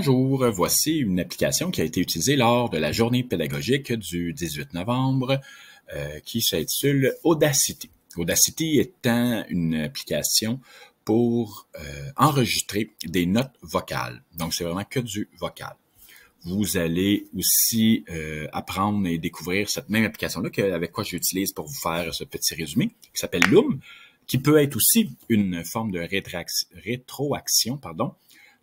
Bonjour, voici une application qui a été utilisée lors de la journée pédagogique du 18 novembre qui s'intitule Audacity. Audacity étant une application pour enregistrer des notes vocales. Donc, c'est vraiment que du vocal. Vous allez aussi apprendre et découvrir cette même application-là avec quoi j'utilise pour vous faire ce petit résumé, qui s'appelle Loom, qui peut être aussi une forme de rétroaction,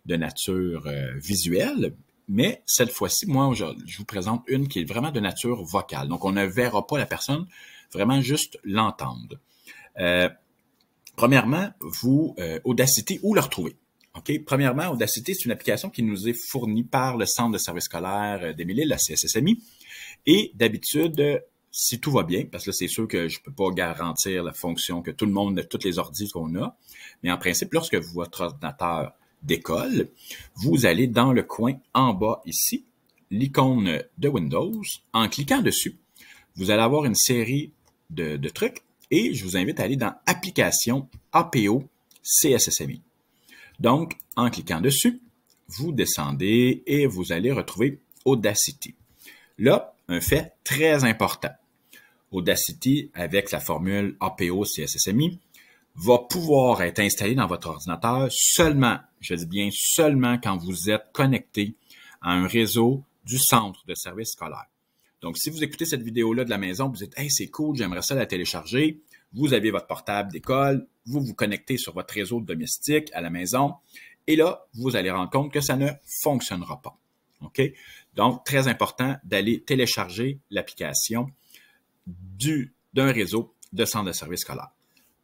de nature visuelle, mais cette fois-ci, moi, je vous présente une qui est vraiment de nature vocale. Donc, on ne verra pas la personne, vraiment juste l'entendre. Premièrement, Audacity, où le retrouver? Okay? Premièrement, Audacity, c'est une application qui nous est fournie par le Centre de services scolaires d'Émilie, la CSSMI. Et d'habitude, si tout va bien, parce que là, c'est sûr que je peux pas garantir la fonction que tout le monde, toutes les ordis qu'on a, mais en principe, lorsque votre ordinateur d'école, vous allez dans le coin en bas ici, l'icône de Windows. En cliquant dessus, vous allez avoir une série de trucs et je vous invite à aller dans Applications APO CSSMI. Donc, en cliquant dessus, vous descendez et vous allez retrouver Audacity. Là, un fait très important. Audacity, avec la formule APO CSSMI, va pouvoir être installé dans votre ordinateur seulement, je dis bien seulement quand vous êtes connecté à un réseau du centre de services scolaires. Donc, si vous écoutez cette vidéo-là de la maison, vous dites « Hey, c'est cool, j'aimerais ça la télécharger », vous avez votre portable d'école, vous vous connectez sur votre réseau domestique à la maison, et là, vous allez rendre compte que ça ne fonctionnera pas. OK? Donc, très important d'aller télécharger l'application d'un réseau de centre de services scolaires.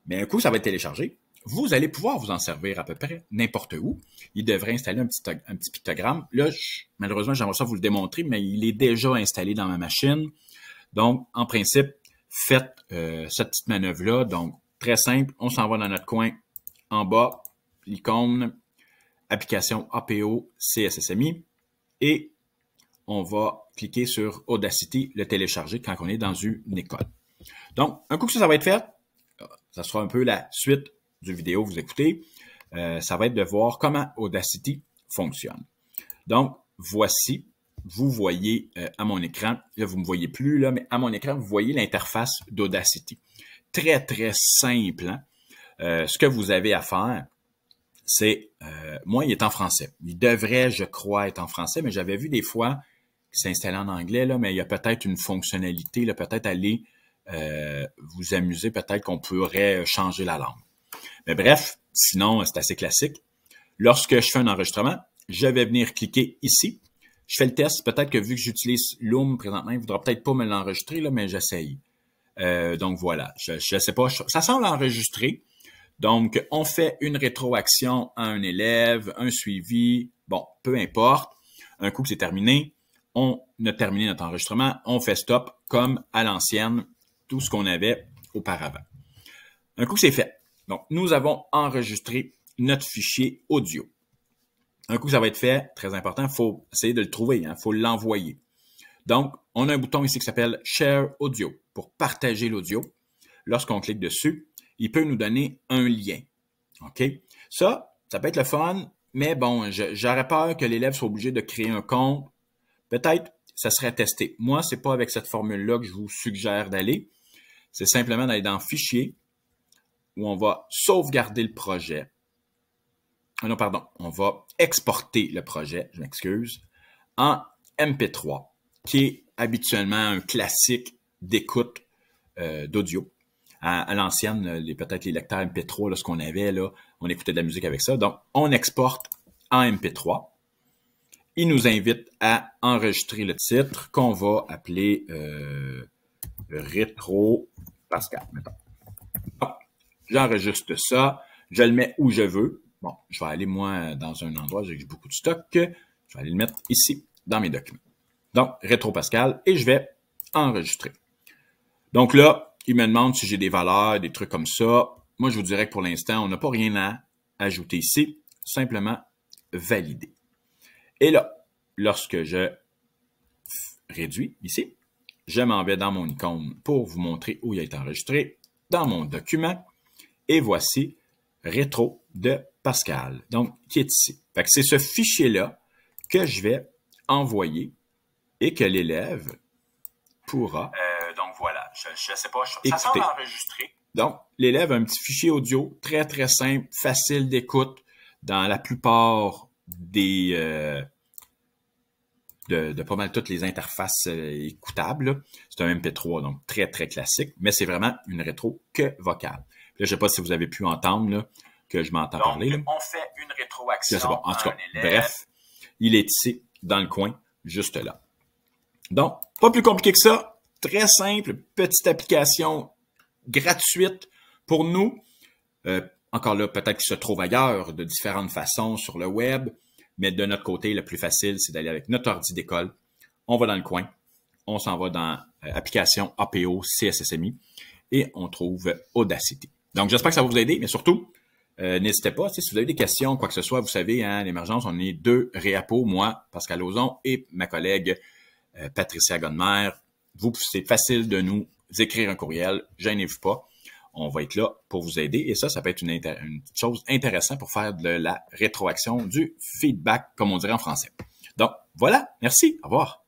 Mais un coup, ça va être téléchargé. Vous allez pouvoir vous en servir à peu près n'importe où. Il devrait installer un petit pictogramme. Là, malheureusement, j'aimerais ça vous le démontrer, mais il est déjà installé dans ma machine. Donc, en principe, faites cette petite manœuvre-là. Donc, très simple. On s'en va dans notre coin en bas, l'icône, application APO CSSMI, et on va cliquer sur Audacity, le télécharger quand on est dans une école. Donc, un coup que ça va être fait, ça sera un peu la suite du vidéo que vous écoutez. Ça va être de voir comment Audacity fonctionne. Donc, voici, vous voyez à mon écran, là, vous ne me voyez plus, là, mais à mon écran, vous voyez l'interface d'Audacity. Très, très simple. Hein? Ce que vous avez à faire, c'est, moi, il est en français. Il devrait, je crois, être en français, mais j'avais vu des fois qu'il s'installait en anglais, là, mais il y a peut-être une fonctionnalité, là, peut-être aller vous amuser, peut-être qu'on pourrait changer la langue. Mais bref, sinon, c'est assez classique. Lorsque je fais un enregistrement, je vais venir cliquer ici. Je fais le test. Peut-être que vu que j'utilise Loom présentement, il ne voudra peut-être pas me l'enregistrer, là, mais j'essaye. Donc voilà, je sais pas. Ça semble enregistrer. Donc, on fait une rétroaction à un élève, un suivi. Bon, peu importe. Un coup que c'est terminé, on a terminé notre enregistrement. On fait stop comme à l'ancienne, tout ce qu'on avait auparavant. Un coup que c'est fait. Donc, nous avons enregistré notre fichier audio. Un coup que ça va être fait, très important, il faut essayer de le trouver, il faut l'envoyer. Donc, on a un bouton ici qui s'appelle Share Audio pour partager l'audio. Lorsqu'on clique dessus, il peut nous donner un lien. OK? Ça peut être le fun, mais bon, j'aurais peur que l'élève soit obligé de créer un compte. Peut-être, ça serait testé. Moi, c'est pas avec cette formule-là que je vous suggère d'aller. C'est simplement d'aller dans Fichier, où on va sauvegarder le projet. Non, pardon, on va exporter le projet, je m'excuse, en MP3, qui est habituellement un classique d'écoute d'audio. À l'ancienne, peut-être les lecteurs MP3, là, ce qu'on avait, là, on écoutait de la musique avec ça. Donc, on exporte en MP3. Il nous invite à enregistrer le titre qu'on va appeler Rétro Pascal, mettons. J'enregistre ça, je le mets où je veux. Bon, je vais aller, moi, dans un endroit où j'ai beaucoup de stock. Je vais aller le mettre ici, dans mes documents. Donc, Rétro Pascal, et je vais enregistrer. Donc là, il me demande si j'ai des valeurs, des trucs comme ça. Moi, je vous dirais que pour l'instant, on n'a pas rien à ajouter ici. Simplement valider. Et là, lorsque je réduis ici, je m'en vais dans mon icône pour vous montrer où il a été enregistré, dans mon document. Et voici Rétro de Pascal, donc qui est ici. Fait que c'est ce fichier-là que je vais envoyer et que l'élève pourra donc voilà, je sais pas, écouter. Ça semble enregistré. Donc, l'élève a un petit fichier audio très, très simple, facile d'écoute dans la plupart des de pas mal toutes les interfaces écoutables. C'est un MP3, donc très, très classique, mais c'est vraiment une rétro que vocale. Là, je sais pas si vous avez pu entendre là, que je m'entends parler. Là. On fait une rétroaction bon. En tout cas, élève. Bref, il est ici, dans le coin, juste là. Donc, pas plus compliqué que ça. Très simple, petite application gratuite pour nous. Encore là, peut-être qu'il se trouve ailleurs de différentes façons sur le web, mais de notre côté, le plus facile, c'est d'aller avec notre ordi d'école. On va dans le coin, on s'en va dans application APO CSSMI et on trouve Audacity. Donc, j'espère que ça va vous aider, mais surtout, n'hésitez pas, si vous avez des questions, quoi que ce soit, vous savez, hein, l'émergence, on est 2 réapos, moi, Pascal Lauzon, et ma collègue Patricia Godmer. C'est facile de nous écrire un courriel, gênez-vous pas. On va être là pour vous aider. Et ça peut être une chose intéressante pour faire de la rétroaction, du feedback, comme on dirait en français. Donc, voilà. Merci. Au revoir.